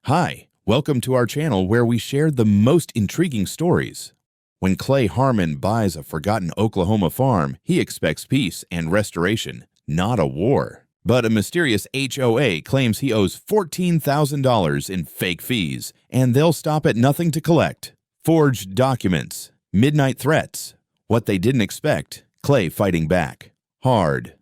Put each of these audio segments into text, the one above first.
Hi, welcome to our channel where we share the most intriguing stories. When Clay Harmon buys a forgotten Oklahoma farm, he expects peace and restoration, not a war. But a mysterious HOA claims he owes $14,000 in fake fees, and they'll stop at nothing to collect. Forged documents, midnight threats, what they didn't expect, Clay fighting back. Hard.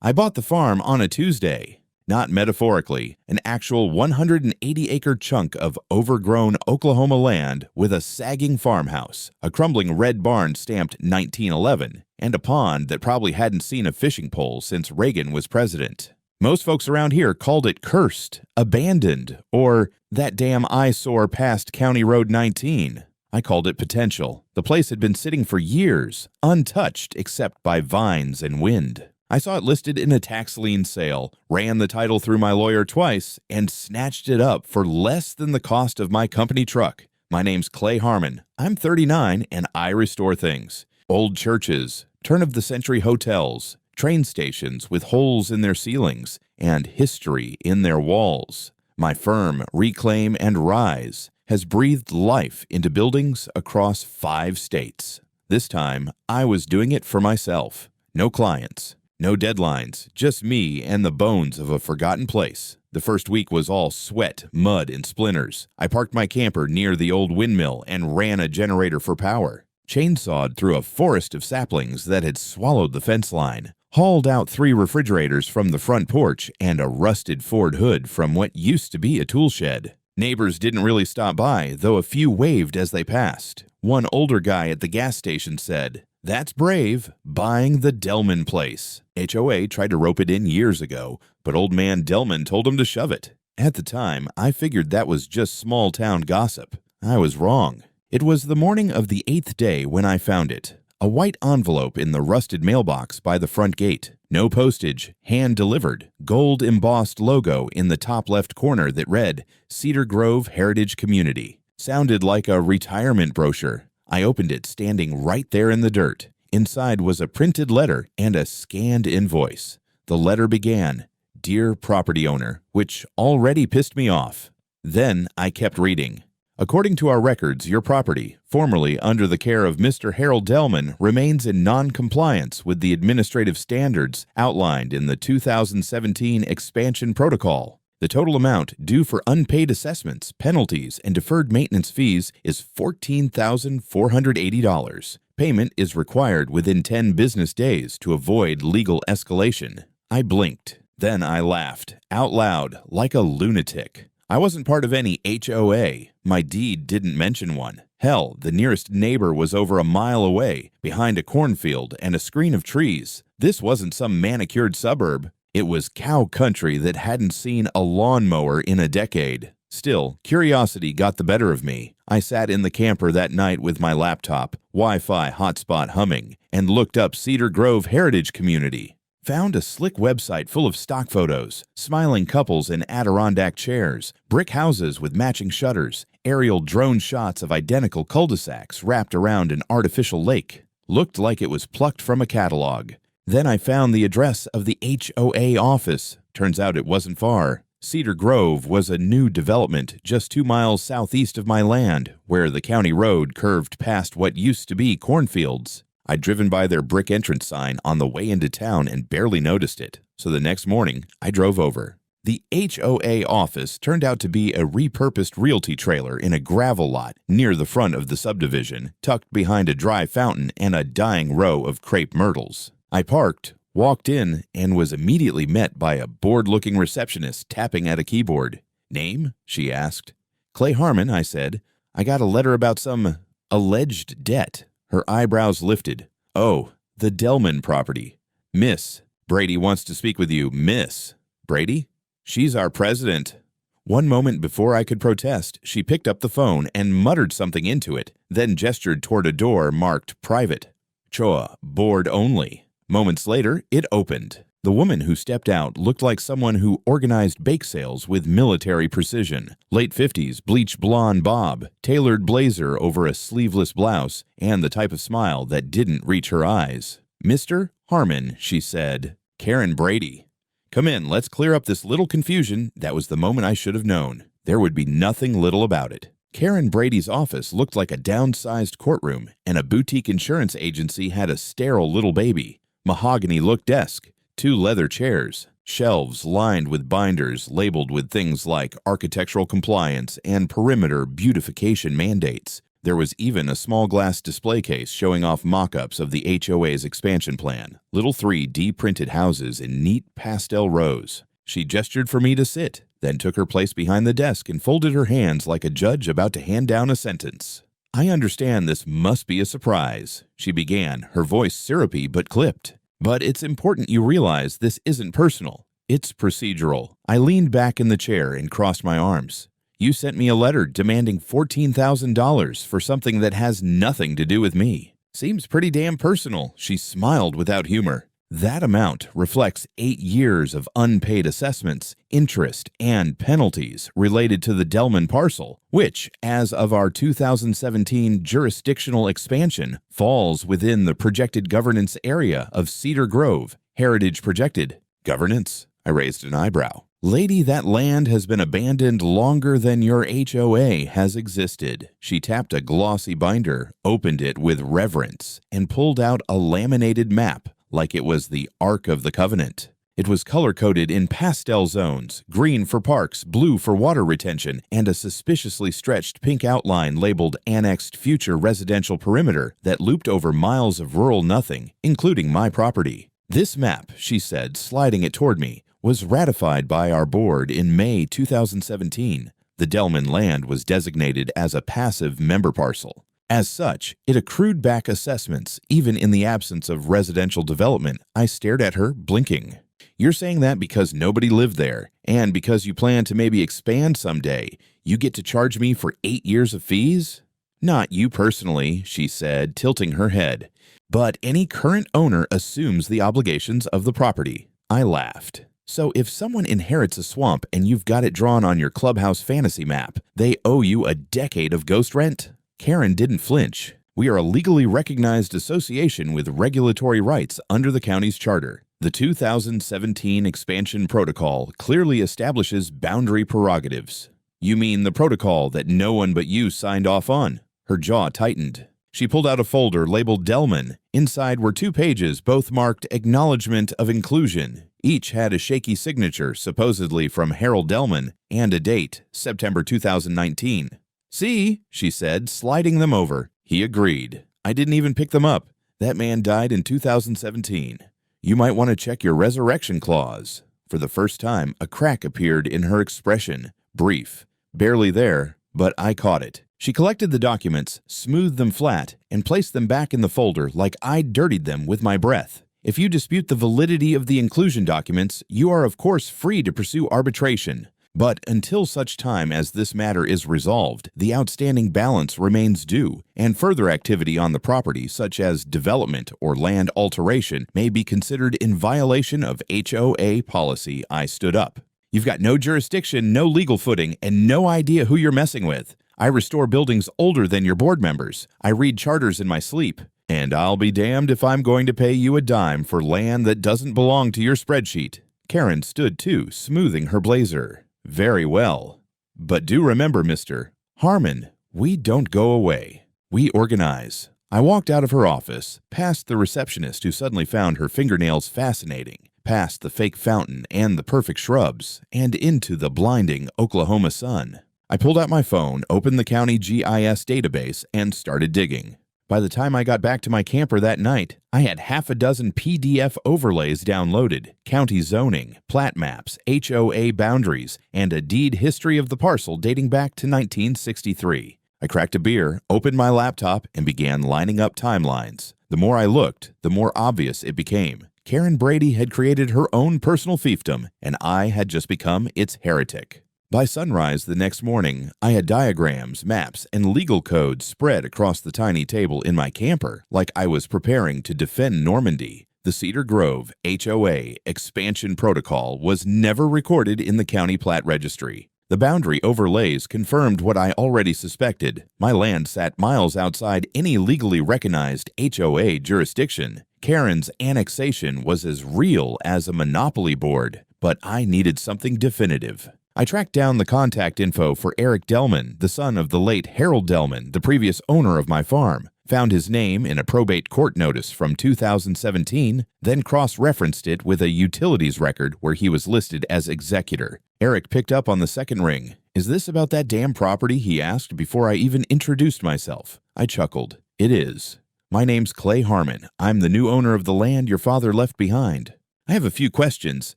I bought the farm on a Tuesday. Not metaphorically, an actual 180-acre chunk of overgrown Oklahoma land with a sagging farmhouse, a crumbling red barn stamped 1911, and a pond that probably hadn't seen a fishing pole since Reagan was president. Most folks around here called it cursed, abandoned, or that damn eyesore past County Road 19. I called it potential. The place had been sitting for years, untouched except by vines and wind. I saw it listed in a tax lien sale, ran the title through my lawyer twice, and snatched it up for less than the cost of my company truck. My name's Clay Harmon. I'm 39 and I restore things. Old churches, turn-of-the-century hotels, train stations with holes in their ceilings, and history in their walls. My firm, Reclaim and Rise, has breathed life into buildings across 5 states. This time, I was doing it for myself. No clients. No deadlines, just me and the bones of a forgotten place. The first week was all sweat, mud, and splinters. I parked my camper near the old windmill and ran a generator for power. Chainsawed through a forest of saplings that had swallowed the fence line. Hauled out 3 refrigerators from the front porch and a rusted Ford hood from what used to be a tool shed. Neighbors didn't really stop by, though a few waved as they passed. One older guy at the gas station said, "That's brave, buying the Delman place." HOA tried to rope it in years ago, but old man Delman told him to shove it. At the time, I figured that was just small-town gossip. I was wrong. It was the morning of the 8th day when I found it. A white envelope in the rusted mailbox by the front gate. No postage, hand-delivered, gold-embossed logo in the top left corner that read, Cedar Grove Heritage Community. Sounded like a retirement brochure. I opened it standing right there in the dirt. Inside was a printed letter and a scanned invoice. The letter began, "Dear property owner," which already pissed me off. Then I kept reading. According to our records, your property, formerly under the care of Mr. Harold Delman, remains in non-compliance with the administrative standards outlined in the 2017 Expansion Protocol. The total amount due for unpaid assessments, penalties, and deferred maintenance fees is $14,480. Payment is required within 10 business days to avoid legal escalation. I blinked. Then I laughed, out loud, like a lunatic. I wasn't part of any HOA. My deed didn't mention one. Hell, the nearest neighbor was over a mile away, behind a cornfield and a screen of trees. This wasn't some manicured suburb. It was cow country that hadn't seen a lawnmower in a decade. Still, curiosity got the better of me. I sat in the camper that night with my laptop, Wi-Fi hotspot humming, and looked up Cedar Grove Heritage Community. Found a slick website full of stock photos, smiling couples in Adirondack chairs, brick houses with matching shutters, aerial drone shots of identical cul-de-sacs wrapped around an artificial lake. Looked like it was plucked from a catalog. Then I found the address of the HOA office. Turns out it wasn't far. Cedar Grove was a new development just 2 miles southeast of my land, where the county road curved past what used to be cornfields. I'd driven by their brick entrance sign on the way into town and barely noticed it, so the next morning I drove over. The HOA office turned out to be a repurposed realty trailer in a gravel lot near the front of the subdivision, tucked behind a dry fountain and a dying row of crepe myrtles. I parked, walked in, and was immediately met by a bored-looking receptionist tapping at a keyboard. "Name?" she asked. "Clay Harmon," I said. "I got a letter about some alleged debt." Her eyebrows lifted. "Oh, the Delman property. Miss, Brady wants to speak with you, Miss." "Brady? She's our president." One moment before I could protest, she picked up the phone and muttered something into it, then gestured toward a door marked private. HOA, board only. Moments later, it opened. The woman who stepped out looked like someone who organized bake sales with military precision. Late 50s, bleach blonde bob, tailored blazer over a sleeveless blouse, and the type of smile that didn't reach her eyes. "Mr. Harmon," she said. "Karen Brady. Come in, let's clear up this little confusion." That was the moment I should have known. There would be nothing little about it. Karen Brady's office looked like a downsized courtroom, and a boutique insurance agency had a sterile little baby. Mahogany-looked desk, 2 leather chairs, shelves lined with binders labeled with things like architectural compliance and perimeter beautification mandates. There was even a small glass display case showing off mock-ups of the HOA's expansion plan, little 3D printed houses in neat pastel rows. She gestured for me to sit, then took her place behind the desk and folded her hands like a judge about to hand down a sentence. "I understand this must be a surprise," she began, her voice syrupy but clipped. "But it's important you realize this isn't personal. It's procedural." I leaned back in the chair and crossed my arms. "You sent me a letter demanding $14,000 for something that has nothing to do with me. Seems pretty damn personal." She smiled without humor. "That amount reflects 8 years of unpaid assessments, interest, and penalties related to the Delman parcel, which, as of our 2017 jurisdictional expansion, falls within the projected governance area of Cedar Grove, Heritage Projected." "Governance?" I raised an eyebrow. "Lady, that land has been abandoned longer than your HOA has existed." She tapped a glossy binder, opened it with reverence, and pulled out a laminated map like it was the Ark of the Covenant. It was color-coded in pastel zones, green for parks, blue for water retention, and a suspiciously stretched pink outline labeled Annexed Future Residential Perimeter that looped over miles of rural nothing, including my property. "This map," she said, sliding it toward me, "was ratified by our board in May 2017. The Delman land was designated as a passive member parcel. As such, it accrued back assessments, even in the absence of residential development." I stared at her, blinking. "You're saying that because nobody lived there, and because you plan to maybe expand someday, you get to charge me for 8 years of fees?" "Not you personally," she said, tilting her head, "but any current owner assumes the obligations of the property." I laughed. "So if someone inherits a swamp and you've got it drawn on your clubhouse fantasy map, they owe you a decade of ghost rent?" Karen didn't flinch. "We are a legally recognized association with regulatory rights under the county's charter. The 2017 expansion protocol clearly establishes boundary prerogatives." "You mean the protocol that no one but you signed off on?" Her jaw tightened. She pulled out a folder labeled Delman. Inside were 2 pages, both marked Acknowledgement of Inclusion. Each had a shaky signature, supposedly from Harold Delman, and a date, September 2019. "See," she said, sliding them over. He agreed. "I didn't even pick them up. That man died in 2017. You might want to check your resurrection clause." For the first time, a crack appeared in her expression. Brief. Barely there, but I caught it. She collected the documents, smoothed them flat, and placed them back in the folder like I'd dirtied them with my breath. "If you dispute the validity of the inclusion documents, you are of course free to pursue arbitration. But until such time as this matter is resolved, the outstanding balance remains due, and further activity on the property, such as development or land alteration, may be considered in violation of HOA policy." I stood up. "You've got no jurisdiction, no legal footing, and no idea who you're messing with. I restore buildings older than your board members. I read charters in my sleep. And I'll be damned if I'm going to pay you a dime for land that doesn't belong to your spreadsheet." Karen stood too, smoothing her blazer. "Very well. But do remember, Mr. Harmon, we don't go away. We organize." I walked out of her office, past the receptionist who suddenly found her fingernails fascinating, past the fake fountain and the perfect shrubs, and into the blinding Oklahoma sun. I pulled out my phone, opened the county GIS database, and started digging. By the time I got back to my camper that night, I had half a dozen PDF overlays downloaded, county zoning, plat maps, HOA boundaries, and a deed history of the parcel dating back to 1963. I cracked a beer, opened my laptop, and began lining up timelines. The more I looked, the more obvious it became. Karen Brady had created her own personal fiefdom, and I had just become its heretic. By sunrise the next morning, I had diagrams, maps, and legal codes spread across the tiny table in my camper like I was preparing to defend Normandy. The Cedar Grove HOA expansion protocol was never recorded in the county plat registry. The boundary overlays confirmed what I already suspected. My land sat miles outside any legally recognized HOA jurisdiction. Karen's annexation was as real as a monopoly board, but I needed something definitive. I tracked down the contact info for Eric Delman, the son of the late Harold Delman, the previous owner of my farm. Found his name in a probate court notice from 2017, then cross-referenced it with a utilities record where he was listed as executor. Eric picked up on the second ring. "Is this about that damn property?" he asked before I even introduced myself. I chuckled. "It is. My name's Clay Harmon. I'm the new owner of the land your father left behind. I have a few questions,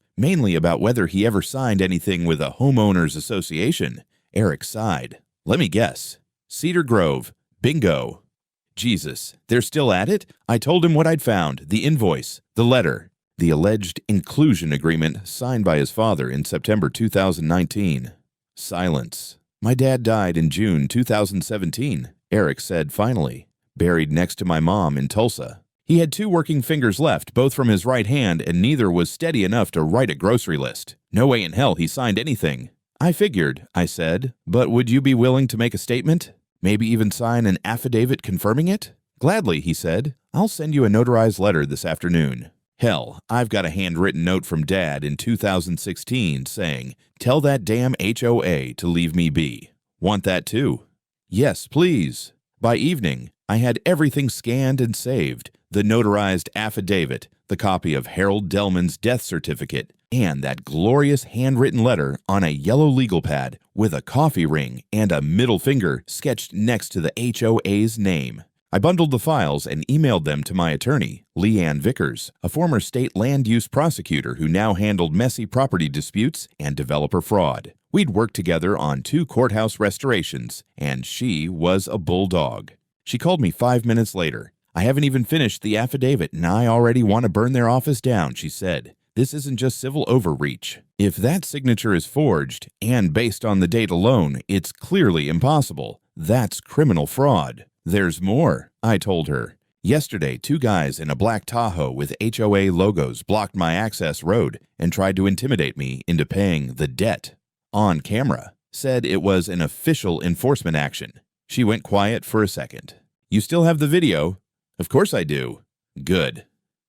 mainly about whether he ever signed anything with a homeowners association." Eric sighed. "Let me guess. Cedar Grove. Bingo." Jesus, they're still at it? I told him what I'd found, the invoice, the letter, the alleged inclusion agreement signed by his father in September 2019. Silence. "My dad died in June 2017, Eric said finally, buried next to my mom in Tulsa. He had 2 working fingers left, both from his right hand, and neither was steady enough to write a grocery list. No way in hell he signed anything." "I figured," I said, "but would you be willing to make a statement? Maybe even sign an affidavit confirming it?" "Gladly," he said. "I'll send you a notarized letter this afternoon." Hell, I've got a handwritten note from Dad in 2016 saying, "Tell that damn HOA to leave me be." Want that too? "Yes, please." By evening, I had everything scanned and saved: the notarized affidavit, the copy of Harold Delman's death certificate, and that glorious handwritten letter on a yellow legal pad with a coffee ring and a middle finger sketched next to the HOA's name. I bundled the files and emailed them to my attorney, Leanne Vickers, a former state land use prosecutor who now handled messy property disputes and developer fraud. We'd worked together on 2 courthouse restorations, and she was a bulldog. She called me 5 minutes later. "I haven't even finished the affidavit, and I already want to burn their office down," she said. "This isn't just civil overreach. If that signature is forged, and based on the date alone, it's clearly impossible. That's criminal fraud." "There's more," I told her. "Yesterday, 2 guys in a black Tahoe with HOA logos blocked my access road and tried to intimidate me into paying the debt. On camera. Said it was an official enforcement action." She went quiet for a second. "You still have the video?" "Of course I do." "Good.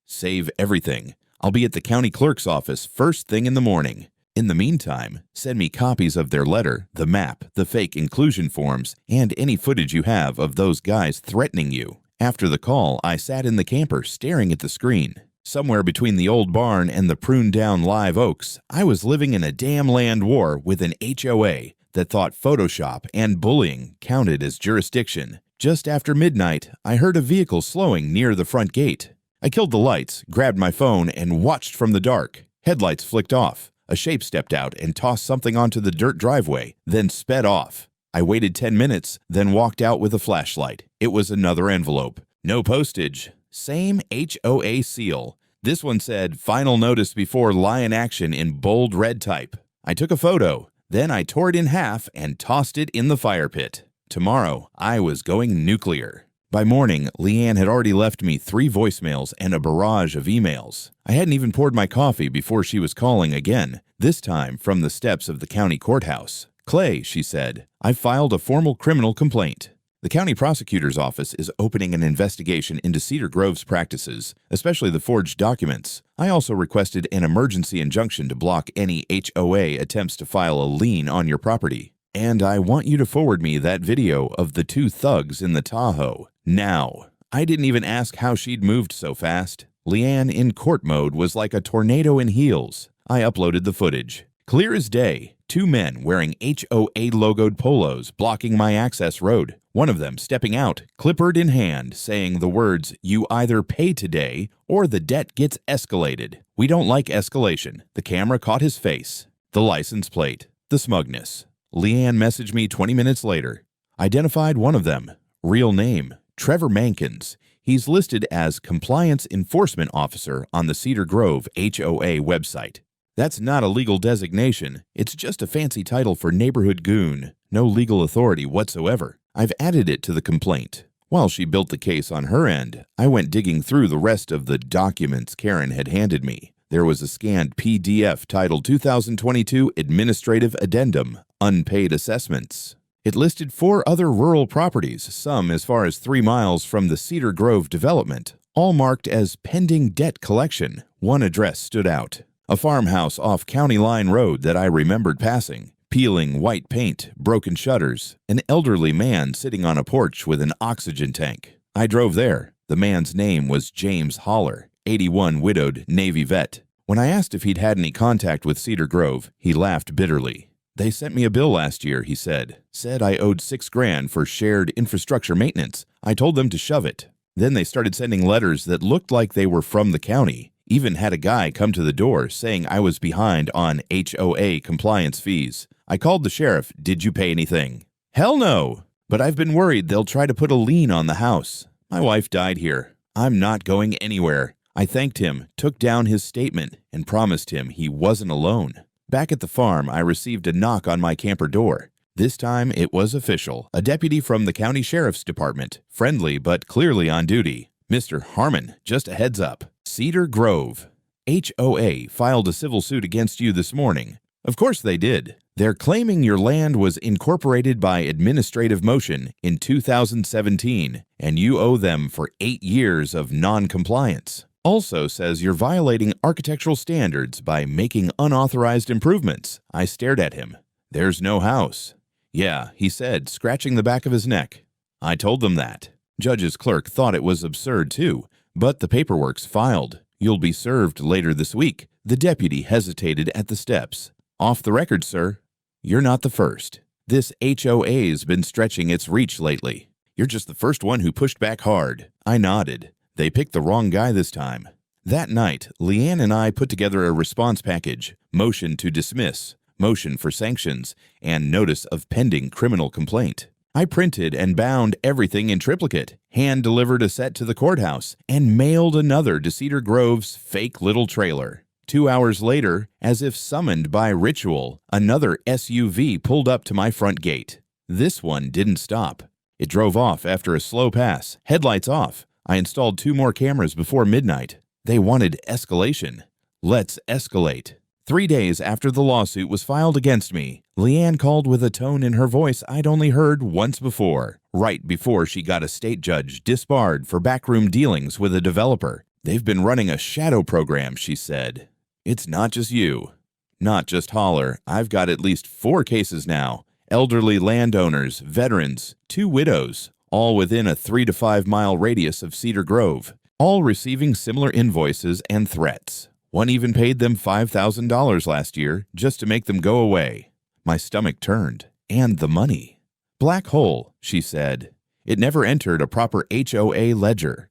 Save everything. I'll be at the county clerk's office first thing in the morning. In the meantime, send me copies of their letter, the map, the fake inclusion forms, and any footage you have of those guys threatening you." After the call, I sat in the camper staring at the screen. Somewhere between the old barn and the pruned-down live oaks, I was living in a damn land war with an HOA that thought Photoshop and bullying counted as jurisdiction. Just after midnight, I heard a vehicle slowing near the front gate. I killed the lights, grabbed my phone, and watched from the dark. Headlights flicked off. A shape stepped out and tossed something onto the dirt driveway, then sped off. I waited 10 minutes, then walked out with a flashlight. It was another envelope. No postage. Same HOA seal. This one said, "Final notice before lion action" in bold red type. I took a photo. Then I tore it in half and tossed it in the fire pit. Tomorrow, I was going nuclear. By morning, Leanne had already left me 3 voicemails and a barrage of emails. I hadn't even poured my coffee before she was calling again, this time from the steps of the county courthouse. "Clay," she said, "I've filed a formal criminal complaint. The county prosecutor's office is opening an investigation into Cedar Grove's practices, especially the forged documents. I also requested an emergency injunction to block any HOA attempts to file a lien on your property. And I want you to forward me that video of the 2 thugs in the Tahoe. Now." I didn't even ask how she'd moved so fast. Leanne in court mode was like a tornado in heels. I uploaded the footage. Clear as day, 2 men wearing HOA logoed polos blocking my access road. One of them stepping out, clipboard in hand, saying the words, "You either pay today or the debt gets escalated." We don't like escalation. The camera caught his face. The license plate. The smugness. Leanne messaged me 20 minutes later. Identified one of them. Real name, Trevor Mankins. He's listed as Compliance Enforcement Officer on the Cedar Grove HOA website. That's not a legal designation. It's just a fancy title for neighborhood goon. No legal authority whatsoever. I've added it to the complaint. While she built the case on her end, I went digging through the rest of the documents Karen had handed me. There was a scanned PDF titled 2022 Administrative Addendum, Unpaid Assessments. It listed 4 other rural properties, some as far as 3 miles from the Cedar Grove development, all marked as pending debt collection. One address stood out. A farmhouse off County Line Road that I remembered passing. Peeling white paint, broken shutters, an elderly man sitting on a porch with an oxygen tank. I drove there. The man's name was James Holler, 81, widowed Navy vet. When I asked if he'd had any contact with Cedar Grove, he laughed bitterly. They sent me a bill last year, he said. Said I owed $6,000 for shared infrastructure maintenance. I told them to shove it. Then they started sending letters that looked like they were from the county. Even had a guy come to the door saying I was behind on HOA compliance fees. I called the sheriff. Did you pay anything? Hell no! But I've been worried they'll try to put a lien on the house. My wife died here. I'm not going anywhere. I thanked him, took down his statement, and promised him he wasn't alone. Back at the farm, I received a knock on my camper door. This time, it was official. A deputy from the county sheriff's department, friendly but clearly on duty. Mr. Harmon, just a heads up. Cedar Grove. HOA filed a civil suit against you this morning. Of course they did. They're claiming your land was incorporated by administrative motion in 2017, and you owe them for 8 years of non-compliance. Also says you're violating architectural standards by making unauthorized improvements. I stared at him. There's no house. Yeah, he said, scratching the back of his neck. I told them that. Judge's clerk thought it was absurd too, but the paperwork's filed. You'll be served later this week. The deputy hesitated at the steps. Off the record, sir. You're not the first. This HOA's been stretching its reach lately. You're just the first one who pushed back hard. I nodded. They picked the wrong guy this time. That night, Leanne and I put together a response package, motion to dismiss, motion for sanctions, and notice of pending criminal complaint. I printed and bound everything in triplicate, hand-delivered a set to the courthouse, and mailed another to Cedar Grove's fake little trailer. 2 hours later, as if summoned by ritual, another SUV pulled up to my front gate. This one didn't stop. It drove off after a slow pass, headlights off. I installed 2 more cameras before midnight. They wanted escalation. Let's escalate. 3 days after the lawsuit was filed against me, Leanne called with a tone in her voice I'd only heard once before, right before she got a state judge disbarred for backroom dealings with a developer. They've been running a shadow program, she said. It's not just you. Not just Holler. I've got at least 4 cases now. Elderly landowners, veterans, 2 widows, all within a 3 to 5 mile radius of Cedar Grove, all receiving similar invoices and threats. One even paid them $5,000 last year just to make them go away. My stomach turned. And the money. Black hole, she said. It never entered a proper HOA ledger.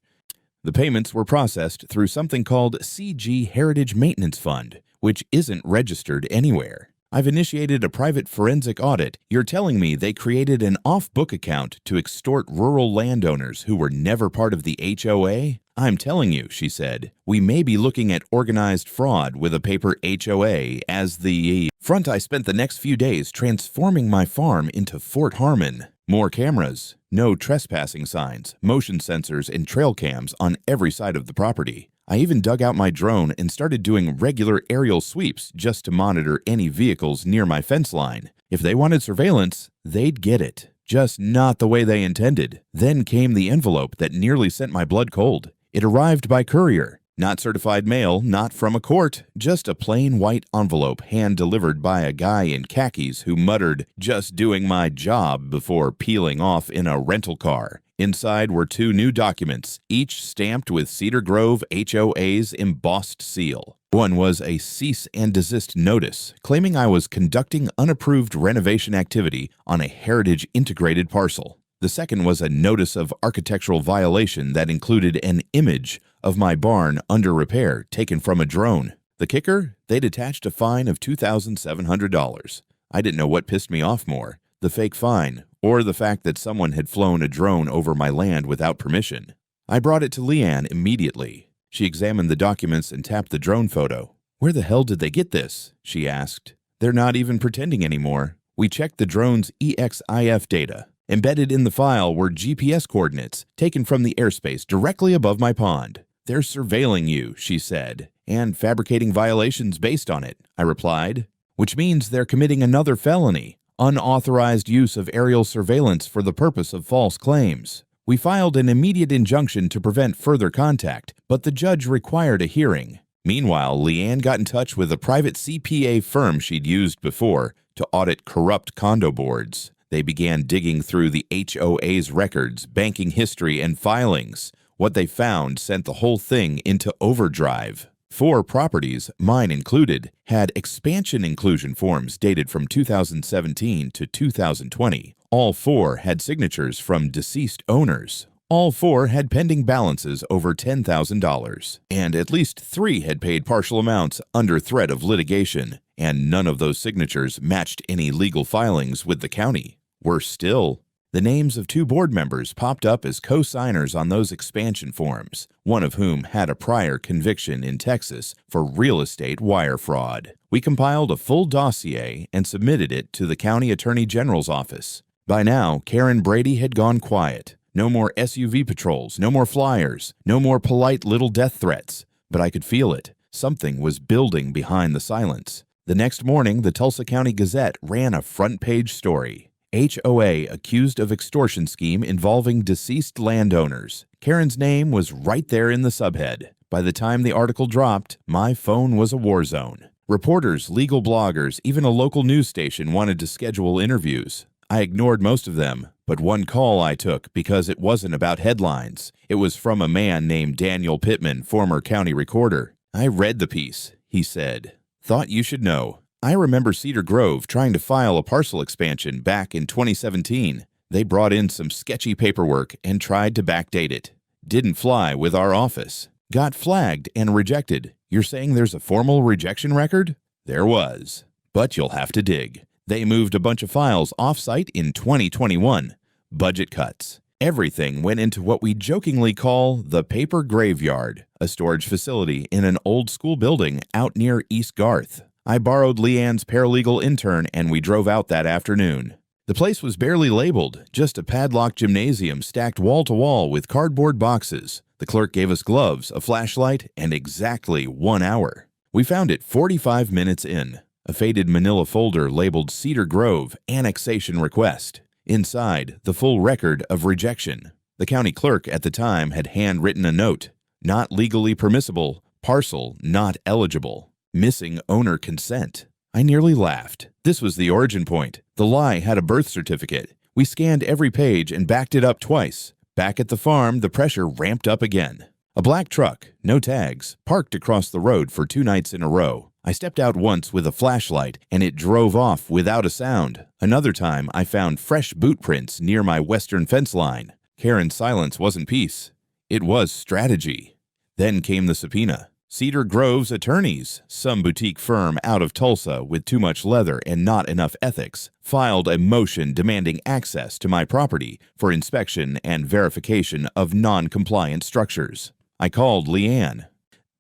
The payments were processed through something called CG Heritage Maintenance Fund, which isn't registered anywhere. I've initiated a private forensic audit. You're telling me they created an off-book account to extort rural landowners who were never part of the HOA? I'm telling you, she said, we may be looking at organized fraud with a paper HOA as the front. I spent the next few days transforming my farm into Fort Harmon. More cameras, no trespassing signs, motion sensors, and trail cams on every side of the property. I even dug out my drone and started doing regular aerial sweeps just to monitor any vehicles near my fence line. If they wanted surveillance, they'd get it. Just not the way they intended. Then came the envelope that nearly sent my blood cold. It arrived by courier. Not certified mail, not from a court, just a plain white envelope hand-delivered by a guy in khakis who muttered, "Just doing my job," before peeling off in a rental car. Inside were 2 new documents, each stamped with Cedar Grove HOA's embossed seal. One was a cease and desist notice, claiming I was conducting unapproved renovation activity on a heritage integrated parcel. The second was a notice of architectural violation that included an image of my barn under repair taken from a drone. The kicker? They'd attached a fine of $2,700. I didn't know what pissed me off more, the fake fine or the fact that someone had flown a drone over my land without permission. I brought it to Leanne immediately. She examined the documents and tapped the drone photo. "Where the hell did they get this?" she asked. "They're not even pretending anymore. We checked the drone's EXIF data. Embedded in the file were GPS coordinates taken from the airspace directly above my pond. They're surveilling you," she said, "and fabricating violations based on it," I replied. "Which means they're committing another felony, unauthorized use of aerial surveillance for the purpose of false claims. We filed an immediate injunction to prevent further contact, but the judge required a hearing." Meanwhile, Leanne got in touch with a private CPA firm she'd used before to audit corrupt condo boards. They began digging through the HOA's records, banking history, and filings. What they found sent the whole thing into overdrive. 4 properties, mine included, had expansion inclusion forms dated from 2017 to 2020. All 4 had signatures from deceased owners. All 4 had pending balances over $10,000, and at least 3 had paid partial amounts under threat of litigation, and none of those signatures matched any legal filings with the county. Worse still, the names of 2 board members popped up as co-signers on those expansion forms, one of whom had a prior conviction in Texas for real estate wire fraud. We compiled a full dossier and submitted it to the county attorney general's office. By now, Karen Brady had gone quiet. No more SUV patrols, no more flyers, no more polite little death threats. But I could feel it. Something was building behind the silence. The next morning, the Tulsa County Gazette ran a front-page story. HOA accused of extortion scheme involving deceased landowners. Karen's name was right there in the subhead. By the time the article dropped, my phone was a war zone. Reporters, legal bloggers, even a local news station wanted to schedule interviews. I ignored most of them, but one call I took because it wasn't about headlines. It was from a man named Daniel Pittman, former county recorder. I read the piece. He said, "Thought you should know. I remember Cedar Grove trying to file a parcel expansion back in 2017. They brought in some sketchy paperwork and tried to backdate it. Didn't fly with our office. Got flagged and rejected. You're saying there's a formal rejection record?" There was. But you'll have to dig. They moved a bunch of files off-site in 2021. Budget cuts. Everything went into what we jokingly call the paper graveyard, a storage facility in an old school building out near East Garth. I borrowed Leanne's paralegal intern and we drove out that afternoon. The place was barely labeled, just a padlocked gymnasium stacked wall to wall with cardboard boxes. The clerk gave us gloves, a flashlight, and exactly 1 hour. We found it 45 minutes in. A faded manila folder labeled Cedar Grove Annexation Request. Inside, the full record of rejection. The county clerk at the time had handwritten a note. Not legally permissible, parcel not eligible. Missing owner consent. I nearly laughed. This was the origin point. The lie had a birth certificate. We scanned every page and backed it up twice. Back at the farm, the pressure ramped up again. A black truck, no tags, parked across the road for 2 nights in a row. I stepped out once with a flashlight, and it drove off without a sound. Another time, I found fresh boot prints near my western fence line. Karen's silence wasn't peace. It was strategy. Then came the subpoena. Cedar Grove's attorneys, some boutique firm out of Tulsa with too much leather and not enough ethics, filed a motion demanding access to my property for inspection and verification of non-compliant structures. I called Leanne.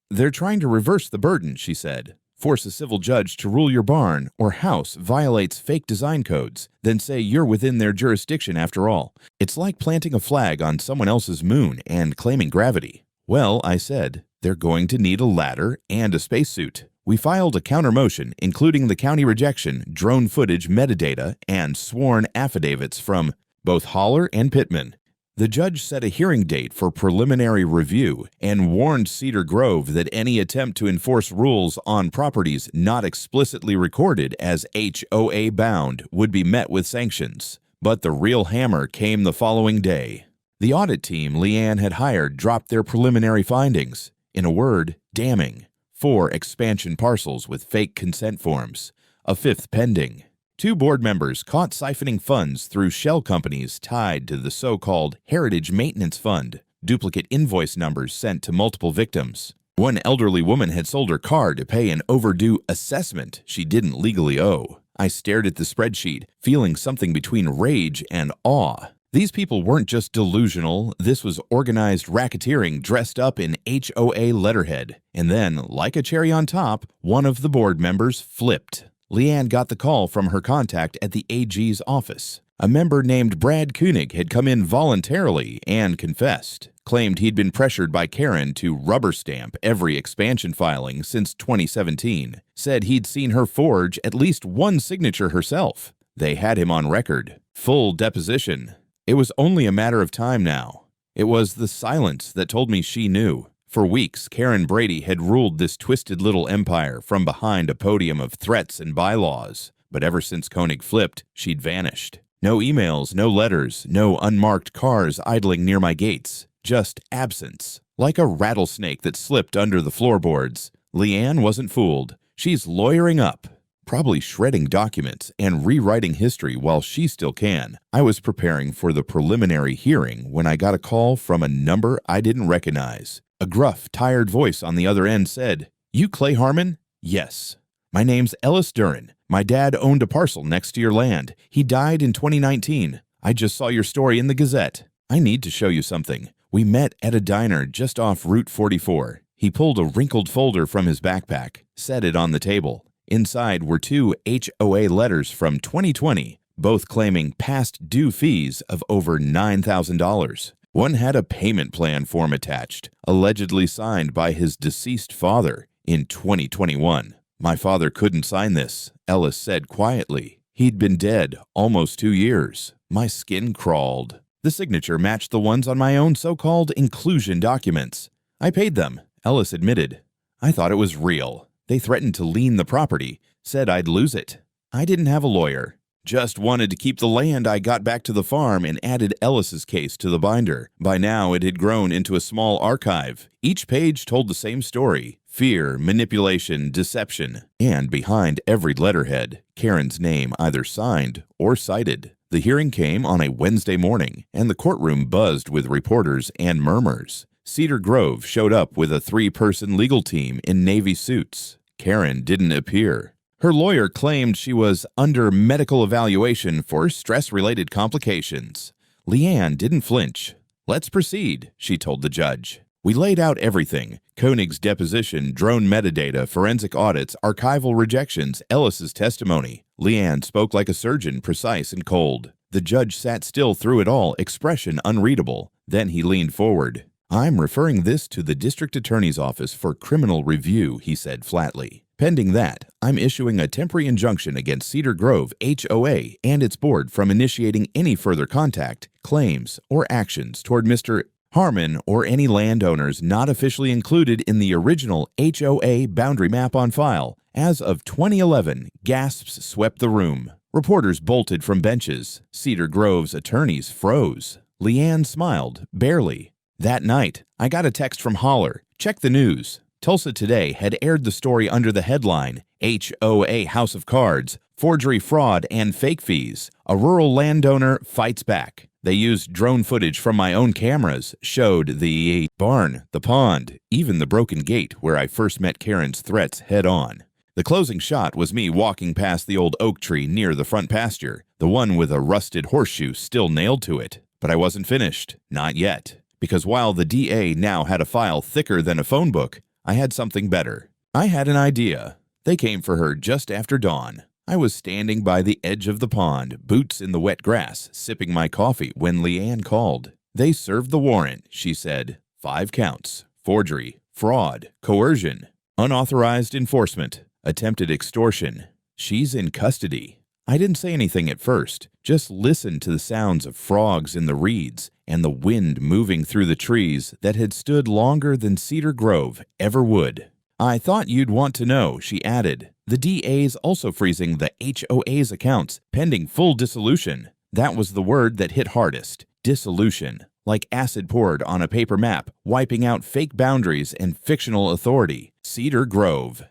"They're trying to reverse the burden," she said. "Force a civil judge to rule your barn or house violates fake design codes, then say you're within their jurisdiction after all. It's like planting a flag on someone else's moon and claiming gravity." "Well," I said, "they're going to need a ladder and a spacesuit." We filed a counter motion, including the county rejection, drone footage metadata, and sworn affidavits from both Holler and Pittman. The judge set a hearing date for preliminary review and warned Cedar Grove that any attempt to enforce rules on properties not explicitly recorded as HOA bound would be met with sanctions. But the real hammer came the following day. The audit team Leanne had hired dropped their preliminary findings. In a word, damning. 4 expansion parcels with fake consent forms. A 5th pending. 2 board members caught siphoning funds through shell companies tied to the so-called Heritage Maintenance Fund. Duplicate invoice numbers sent to multiple victims. One elderly woman had sold her car to pay an overdue assessment she didn't legally owe. I stared at the spreadsheet, feeling something between rage and awe. These people weren't just delusional, this was organized racketeering dressed up in HOA letterhead. And then, like a cherry on top, one of the board members flipped. Leanne got the call from her contact at the AG's office. A member named Brad Koenig had come in voluntarily and confessed. Claimed he'd been pressured by Karen to rubber stamp every expansion filing since 2017. Said he'd seen her forge at least one signature herself. They had him on record. Full deposition. It was only a matter of time now. It was the silence that told me she knew. For weeks, Karen Brady had ruled this twisted little empire from behind a podium of threats and bylaws. But ever since Koenig flipped, she'd vanished. No emails, no letters, no unmarked cars idling near my gates. Just absence. Like a rattlesnake that slipped under the floorboards. Leanne wasn't fooled. She's lawyering up. Probably shredding documents and rewriting history while she still can. I was preparing for the preliminary hearing when I got a call from a number I didn't recognize. A gruff, tired voice on the other end said, "You Clay Harmon?" "Yes." "My name's Ellis Duran. My dad owned a parcel next to your land. He died in 2019. I just saw your story in the Gazette. I need to show you something. We met at a diner just off Route 44. He pulled a wrinkled folder from his backpack, set it on the table. Inside were 2 HOA letters from 2020, both claiming past due fees of over $9,000. One had a payment plan form attached, allegedly signed by his deceased father in 2021. "My father couldn't sign this," Ellis said quietly. "He'd been dead almost 2 years." My skin crawled. The signature matched the ones on my own so-called inclusion documents. "I paid them," Ellis admitted. "I thought it was real. They threatened to lien the property, said I'd lose it. I didn't have a lawyer. Just wanted to keep the land I got back to the farm," and added Ellis's case to the binder. By now it had grown into a small archive. Each page told the same story: fear, manipulation, deception. And behind every letterhead, Karen's name either signed or cited. The hearing came on a Wednesday morning, and the courtroom buzzed with reporters and murmurs. Cedar Grove showed up with a 3-person legal team in navy suits. Karen didn't appear. Her lawyer claimed she was under medical evaluation for stress-related complications. Leanne didn't flinch. "Let's proceed," she told the judge. We laid out everything: Koenig's deposition, drone metadata, forensic audits, archival rejections, Ellis's testimony. Leanne spoke like a surgeon, precise and cold. The judge sat still through it all, expression unreadable. Then he leaned forward. "I'm referring this to the district attorney's office for criminal review," he said flatly. "Pending that, I'm issuing a temporary injunction against Cedar Grove HOA and its board from initiating any further contact, claims, or actions toward Mr. Harmon or any landowners not officially included in the original HOA boundary map on file. As of 2011, gasps swept the room. Reporters bolted from benches. Cedar Grove's attorneys froze. Leanne smiled, barely. That night, I got a text from Holler. Check the news. Tulsa Today had aired the story under the headline, "HOA House of Cards, Forgery, Fraud, and Fake Fees. A Rural Landowner Fights Back." They used drone footage from my own cameras, showed the barn, the pond, even the broken gate where I first met Karen's threats head on. The closing shot was me walking past the old oak tree near the front pasture, the one with a rusted horseshoe still nailed to it. But I wasn't finished. Not yet. Because while the DA now had a file thicker than a phone book, I had something better. I had an idea. They came for her just after dawn. I was standing by the edge of the pond, boots in the wet grass, sipping my coffee when Leanne called. "They served the warrant," she said. 5 counts: forgery, fraud, coercion, unauthorized enforcement, attempted extortion. She's in custody. I didn't say anything at first, just listened to the sounds of frogs in the reeds and the wind moving through the trees that had stood longer than Cedar Grove ever would. "I thought you'd want to know," she added. "The DA's also freezing the HOA's accounts, pending full dissolution." That was the word that hit hardest. Dissolution. Like acid poured on a paper map, wiping out fake boundaries and fictional authority. Cedar Grove.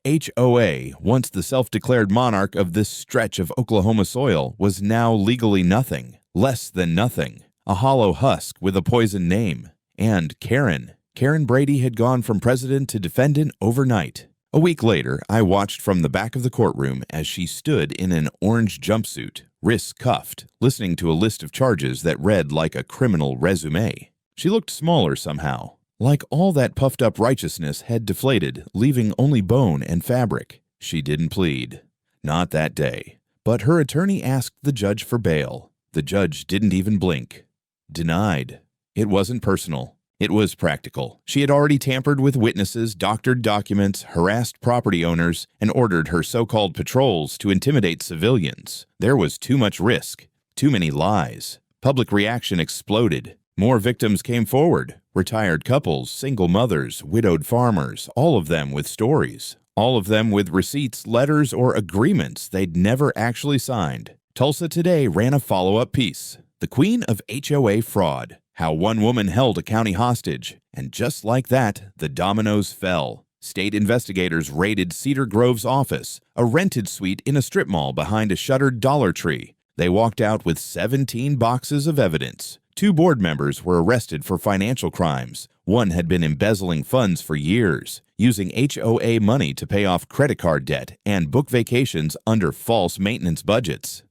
HOA, once the self-declared monarch of this stretch of Oklahoma soil, was now legally nothing. Less than nothing. A hollow husk with a poisoned name. And Karen. Karen Brady had gone from president to defendant overnight. A week later, I watched from the back of the courtroom as she stood in an orange jumpsuit, wrists cuffed, listening to a list of charges that read like a criminal resume. She looked smaller somehow. Like all that puffed-up righteousness had deflated, leaving only bone and fabric. She didn't plead. Not that day. But her attorney asked the judge for bail. The judge didn't even blink. Denied. It wasn't personal. It was practical. She had already tampered with witnesses, doctored documents, harassed property owners, and ordered her so-called patrols to intimidate civilians. There was too much risk. Too many lies. Public reaction exploded. More victims came forward. Retired couples, single mothers, widowed farmers, all of them with stories. all of them with receipts, letters, or agreements they'd never actually signed. Tulsa Today ran a follow-up piece, "The Queen of HOA Fraud: How One Woman Held a County Hostage." And just like that, the dominoes fell. State investigators raided Cedar Grove's office, a rented suite in a strip mall behind a shuttered Dollar Tree. They walked out with 17 boxes of evidence. 2 board members were arrested for financial crimes. One had been embezzling funds for years, using HOA money to pay off credit card debt and book vacations under false maintenance budgets.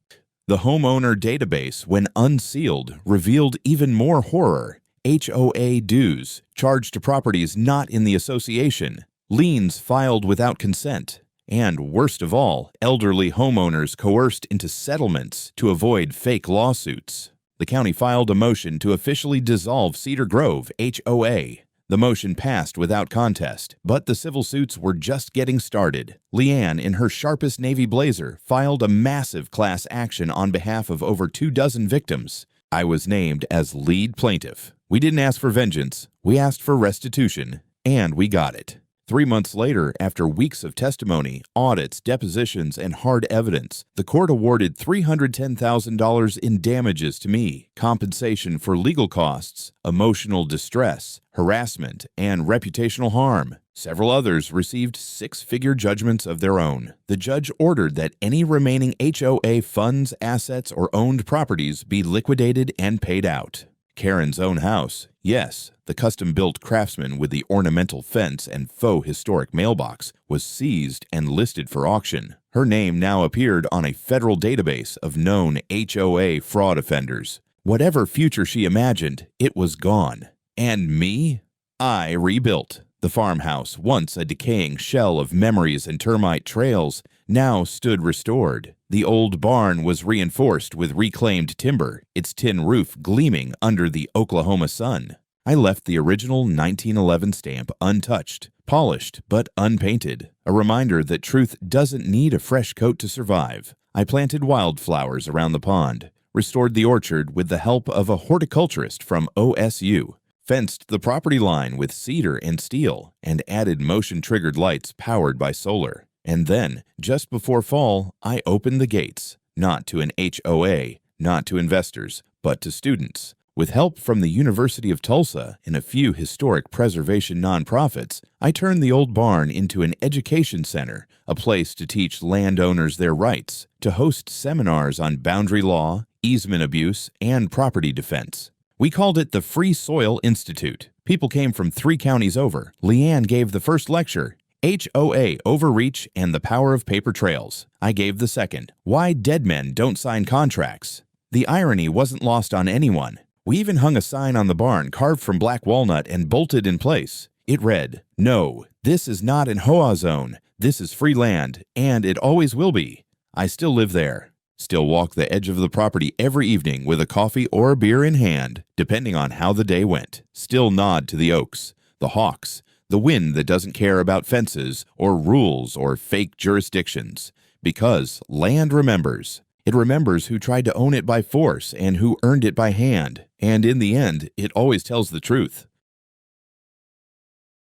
The homeowner database, when unsealed, revealed even more horror. HOA dues charged to properties not in the association, liens filed without consent, and, worst of all, elderly homeowners coerced into settlements to avoid fake lawsuits. The county filed a motion to officially dissolve Cedar Grove HOA. The motion passed without contest, but the civil suits were just getting started. Leanne, in her sharpest navy blazer, filed a massive class action on behalf of over 24 victims. I was named as lead plaintiff. We didn't ask for vengeance, we asked for restitution, and we got it. 3 months later, after weeks of testimony, audits, depositions, and hard evidence, the court awarded $310,000 in damages to me, compensation for legal costs, emotional distress, harassment, and reputational harm. Several others received 6-figure judgments of their own. The judge ordered that any remaining HOA funds, assets, or owned properties be liquidated and paid out. Karen's own house, yes, the custom-built Craftsman with the ornamental fence and faux historic mailbox, was seized and listed for auction. Her name now appeared on a federal database of known HOA fraud offenders. Whatever future she imagined, it was gone. And me? I rebuilt. The farmhouse, once a decaying shell of memories and termite trails, now stood restored. The old barn was reinforced with reclaimed timber, its tin roof gleaming under the Oklahoma sun. I left the original 1911 stamp untouched, polished but unpainted, a reminder that truth doesn't need a fresh coat to survive. I planted wildflowers around the pond, restored the orchard with the help of a horticulturist from OSU, fenced the property line with cedar and steel, and added motion-triggered lights powered by solar. And then, just before fall, I opened the gates, not to an HOA, not to investors, but to students. With help from the University of Tulsa and a few historic preservation nonprofits, I turned the old barn into an education center, a place to teach landowners their rights, to host seminars on boundary law, easement abuse, and property defense. We called it the Free Soil Institute. People came from 3 counties over. Leanne gave the first lecture, HOA Overreach and the Power of Paper Trails. I gave the second, Why Dead Men Don't Sign Contracts. The irony wasn't lost on anyone. We even hung a sign on the barn carved from black walnut and bolted in place. It read, "No, this is not an HOA zone. This is free land, and it always will be." I still live there. Still walk the edge of the property every evening with a coffee or a beer in hand, depending on how the day went. Still nod to the oaks, the hawks, the wind that doesn't care about fences or rules or fake jurisdictions. Because land remembers. It remembers who tried to own it by force and who earned it by hand. And in the end, it always tells the truth.